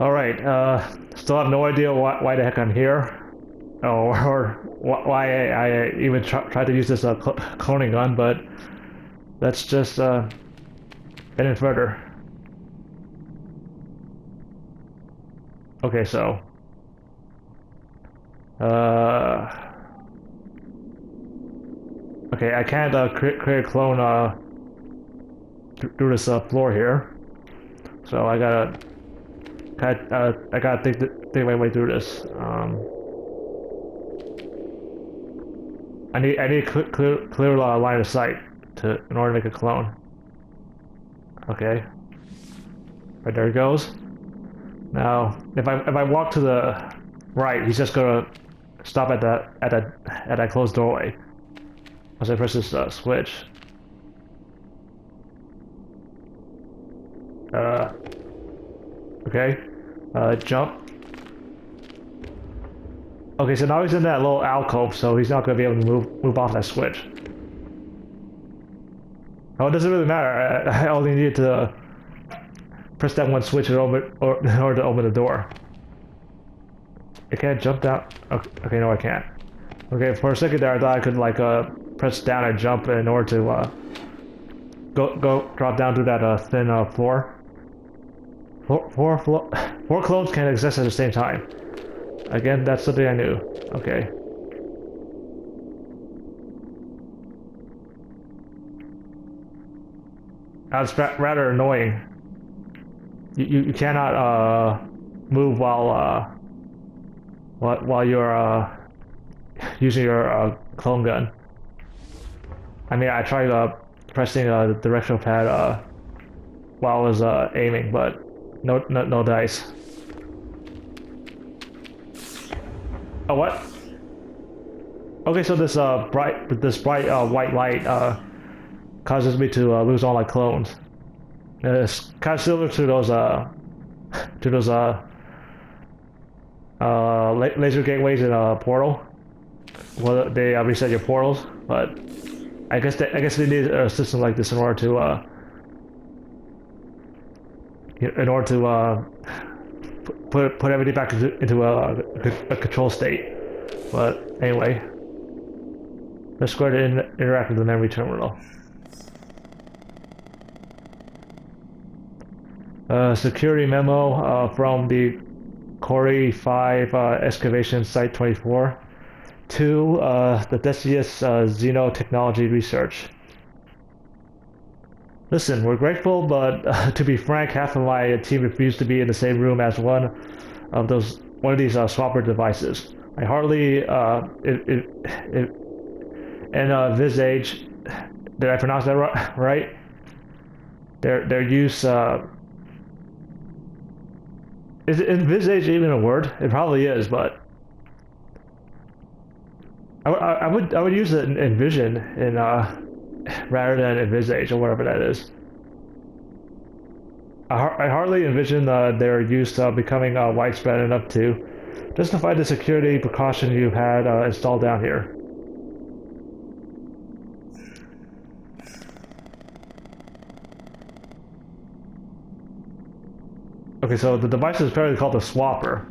Alright, still have no idea why the heck I'm here. Or why I even tried to use this cloning gun, but let's just get in further. Okay, so... Okay, I can't create a clone through this floor here. So I gotta think my way through this. I need clear line of sight in order to make a clone. Okay, right there it goes. Now, if I walk to the right, he's just gonna stop at that closed doorway. As I press this switch. Okay. Jump. Okay, so now he's in that little alcove, so he's not gonna be able to move off that switch. Oh, it doesn't really matter. I only need to press that one switch in order to open the door. I can't jump down. Okay, no, I can't. Okay, for a second there, I thought I could like press down and jump in order to go drop down to that thin floor. Four clones can exist at the same time. Again, that's something I knew. Okay. That's rather annoying. You cannot move while you're using your clone gun. I mean, I tried pressing the directional pad while I was aiming, but no dice. Oh, what? Okay, so this bright white light causes me to lose all my clones. It's kind of similar to those laser gateways in Portal. Well, they reset your portals, but I guess they need a system like this in order to put everything back into a control state. But anyway, let's go ahead and interact with the memory terminal. Security memo from the Corey 5 excavation site 24 to the Decius Xeno Technology Research. Listen, we're grateful, but to be frank, half of my team refused to be in the same room as one of these swapper devices. I hardly Envisage. Did I pronounce that right? Their use. Is Envisage even a word? It probably is, but I would use it in Envision in rather than Envisage or whatever that is. I hardly envision their use becoming widespread enough to justify the security precaution you've had installed down here. Okay, so the device is apparently called the Swapper.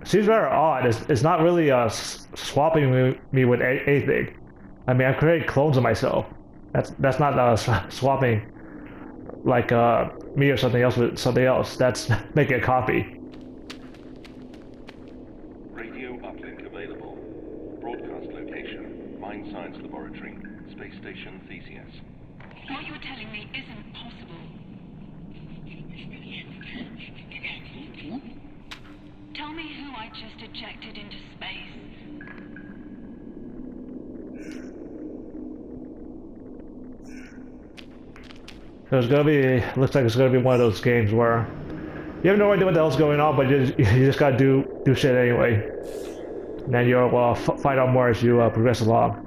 Seems rather odd. It's not really swapping me with anything. I mean, I've created clones of myself. That's not swapping like me or something else with something else. That's making a copy. Radio uplink available. Broadcast location: Mine Science Laboratory, Space Station Theseus. What you're telling me isn't possible. Tell me who I just ejected into space. So it's gonna be, looks like it's gonna be one of those games where you have no idea what the hell's going on, but you just gotta do shit anyway. And then you'll find out more as you progress along.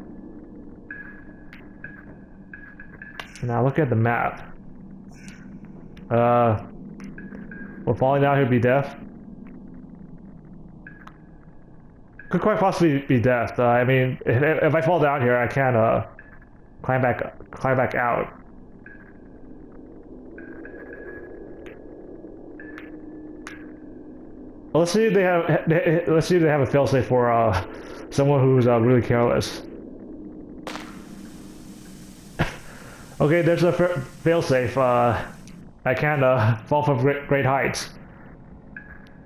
Now look at the map. Will falling down here be death? Could quite possibly be death. I mean, if I fall down here, I can't climb back out. let's see if they have. Let's see if they have a failsafe for someone who's really careless. Okay, there's a failsafe. I can't fall from great heights.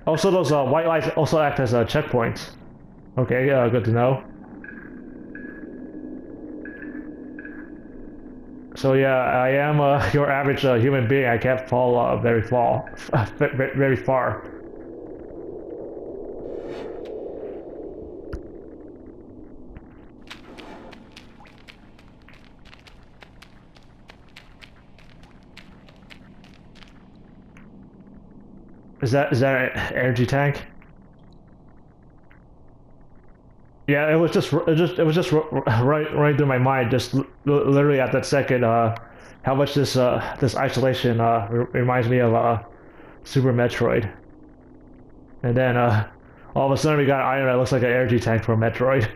Also, those white lights also act as checkpoints. Okay, good to know. So yeah, I am your average human being. I can't fall very far. Very far. Is that an energy tank? Yeah, it was just right through my mind, just literally at that second. How much this isolation reminds me of Super Metroid. And then all of a sudden we got an item that looks like an energy tank for a Metroid.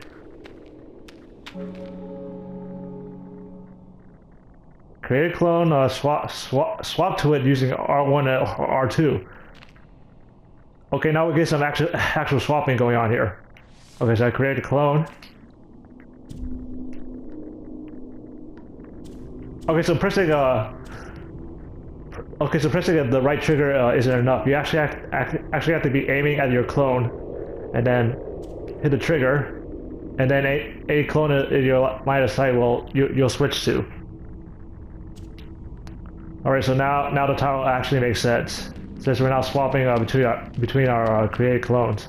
Create a clone, swap to it using R1 and R2. Okay, now we get some actual swapping going on here. Okay, so I create a clone. Okay, so pressing the right trigger isn't enough. You actually have to be aiming at your clone, and then hit the trigger, and then a clone in your line of sight you'll switch to. All right, so now the title actually makes sense since we're now swapping between our created clones.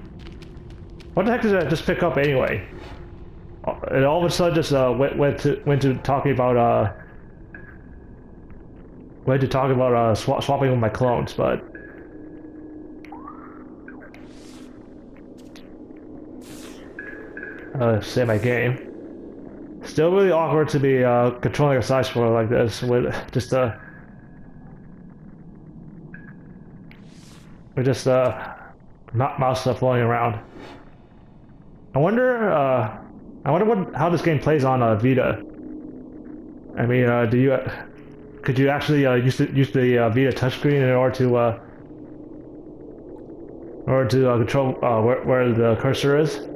What the heck did I just pick up anyway? And all of a sudden just went to talking about swapping with my clones, but save my game. Still really awkward to be controlling a side scroller like this with just mouse stuff flowing around. I wonder how this game plays on Vita. I mean, could you actually use the Vita touchscreen in order to control where the cursor is?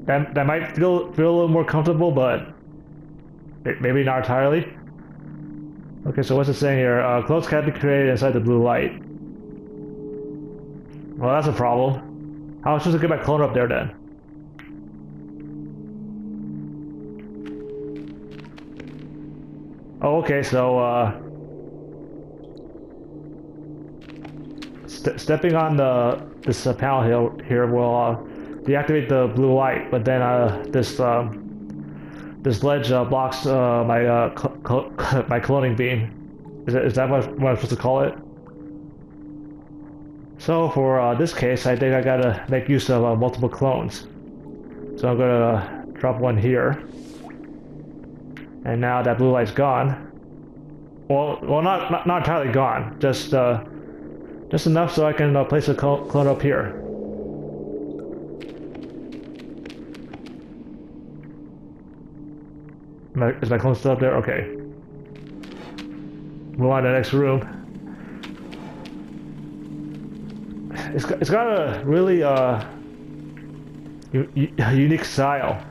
That might feel a little more comfortable, but maybe not entirely. Okay, so what's it saying here? Clones can't be created inside the blue light. Well, that's a problem. How am I supposed to get my clone up there then? Oh, okay, so stepping on this Powell Hill here will deactivate the blue light, but then this ledge blocks my my cloning beam. Is that what I'm supposed to call it? So for this case, I think I gotta make use of multiple clones. So I'm gonna drop one here, and now that blue light's gone. Well, not entirely gone. Just enough so I can place a clone up here. Is my clone still up there? Okay. Move on to the next room. It's got a really unique style.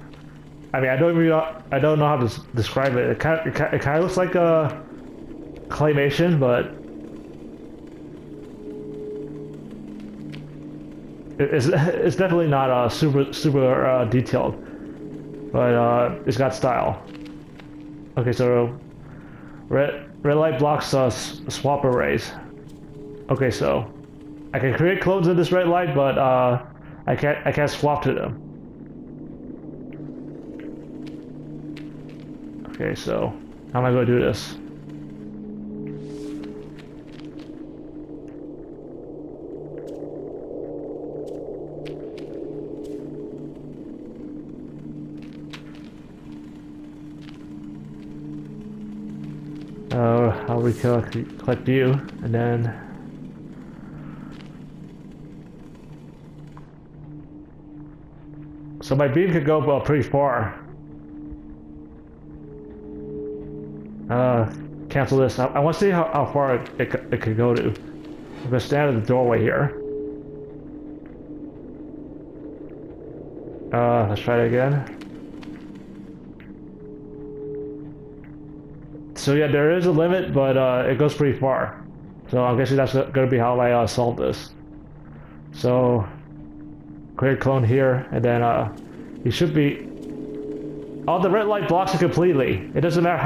I mean, I don't know how to describe it. It kind of looks like a claymation, but it's definitely not super detailed. But it's got style. Okay, so red light blocks swap arrays. Okay, so I can create clones in this red light, but I can't swap to them. Okay, so how am I going to do this? I'll collect view, and then so my beam could go pretty far. Cancel this. I want to see how far it could go to. I'm gonna stand at the doorway here. Let's try it again. So yeah, there is a limit, but it goes pretty far. So I'm guessing that's gonna be how I solve this. So create a clone here, and then you should be. Oh, the red light blocks it completely. It doesn't matter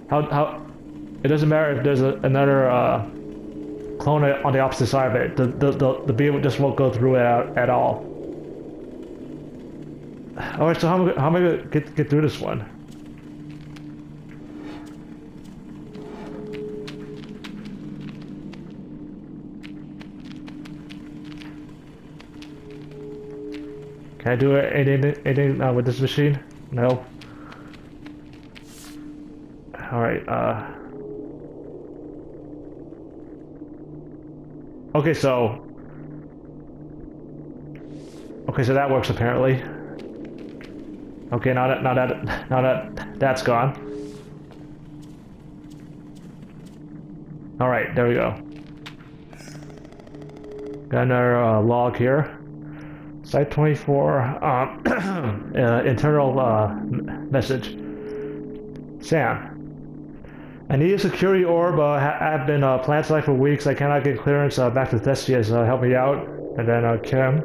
how. It doesn't matter if there's another clone on the opposite side of it. The beam just won't go through it at all. All right, so how am I gonna get through this one? Can I do anything with this machine? No. Alright, Okay, so that works apparently. Okay, now that that's gone. Alright, there we go. Got another log here. Site 24, internal message. Sam, I need a security orb. I've been plant site for weeks. I cannot get clearance back to Thespius. Help me out. And then Kim,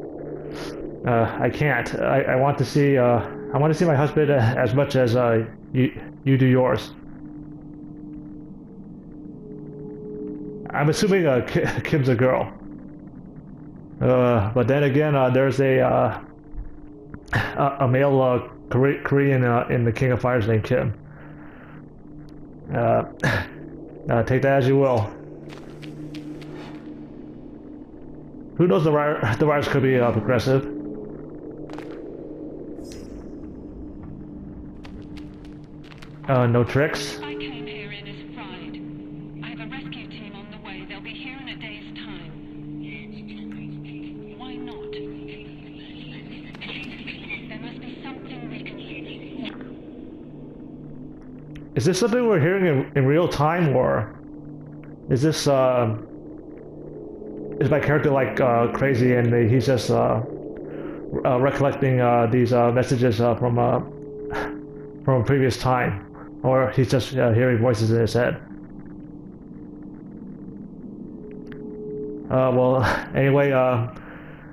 I can't. I want to see. I want to see my husband as much as you do yours. I'm assuming Kim's a girl. But then again, there's a male Korean in the King of Fighters named Kim. Take that as you will. Who knows, the virus could be progressive. No tricks. I came here in as Fried. I have a rescue team on the way. They'll be here in a day's time. Why not? There must be something we can do. Is this something we're hearing in real time, or is this is my character like crazy and he's just recollecting these messages from a previous time, or he's just hearing voices in his head? Well, anyway,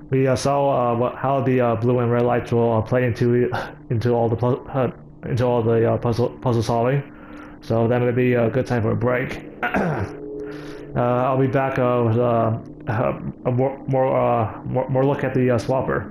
we saw how the blue and red lights will play into all the puzzle solving. So that would be a good time for a break. I'll be back with a more look at the swapper.